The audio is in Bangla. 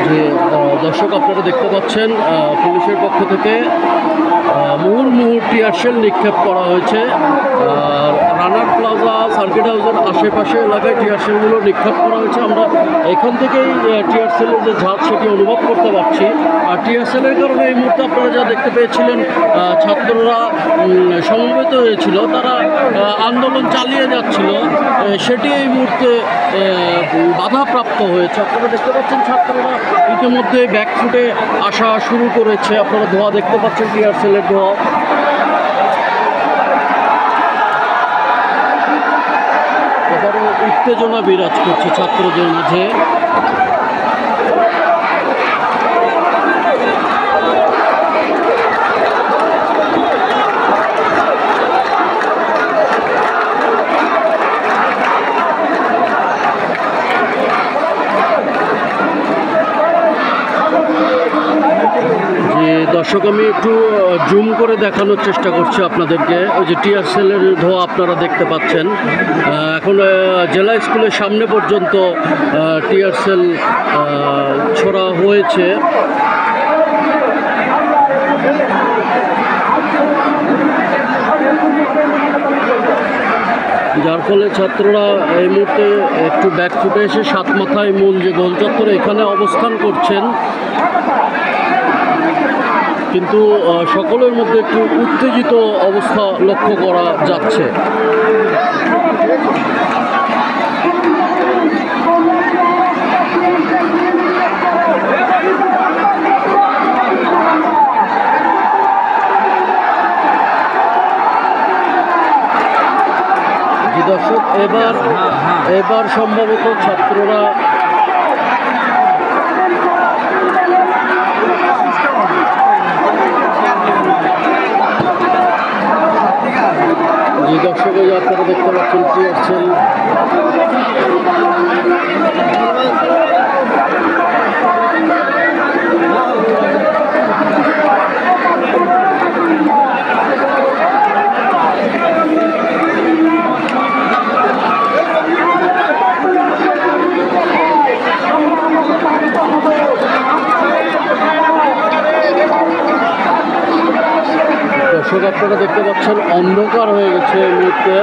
যে দর্শক আপনারা দেখতে পাচ্ছেন পুলিশের পক্ষ থেকে মুহুর্মুহু টিয়ারশেল নিক্ষেপ করা হয়েছে। রানার প্লাজা সার্কিট হাউসের আশেপাশে এলাকায় টিয়ারশেলগুলো নিক্ষেপ করা হয়েছে। আমরা এখান থেকেই টিয়ারশেলের যে ঝাঁজ সেটি অনুভব করতে পারছি। আর টিয়ারশেলের কারণে এই মুহূর্তে আপনারা যা দেখতে পেয়েছিলেন ছাত্ররা সমবেত হয়েছিল, তারা আন্দোলন চালিয়ে যাচ্ছিল, সেটি এই মুহূর্তে বাধাপ্রাপ্ত হয়েছে। আপনারা দেখতে পাচ্ছেন ছাত্ররা ইতিমধ্যে ব্যাকফুটে আসা শুরু করেছে। আপনারা ধোঁয়া দেখতে পাচ্ছেন, টিয়ারশেলের ধোঁয়া। এবারও উত্তেজনা বিরাজ করছে ছাত্রদের মাঝে। দর্শক আমি একটু জুম করে দেখানোর চেষ্টা করছি আপনাদেরকে। ওই যে টিয়ারশেলের ধোঁয়া আপনারা দেখতে পাচ্ছেন। এখন জেলা স্কুলের সামনে পর্যন্ত টিয়ারশেল ছোড়া হয়েছে। যার ফলে ছাত্ররা এই মুহূর্তে একটু ব্যাকফুটে এসে সাতমাথায় মূল যে গোল চত্বরে এখানে অবস্থান করছেন, কিন্তু সকলের মধ্যে একটু উত্তেজিত অবস্থা লক্ষ্য করা যাচ্ছে। দর্শক এবার সম্ভবত ছাত্ররা যে দর্শক আপনারা দেখতে পাচ্ছেন টিয়ারশেল দর্শক আপনারা দেখতে পাচ্ছেন অন্ধকার হয়ে গেছে এই মুহূর্তে।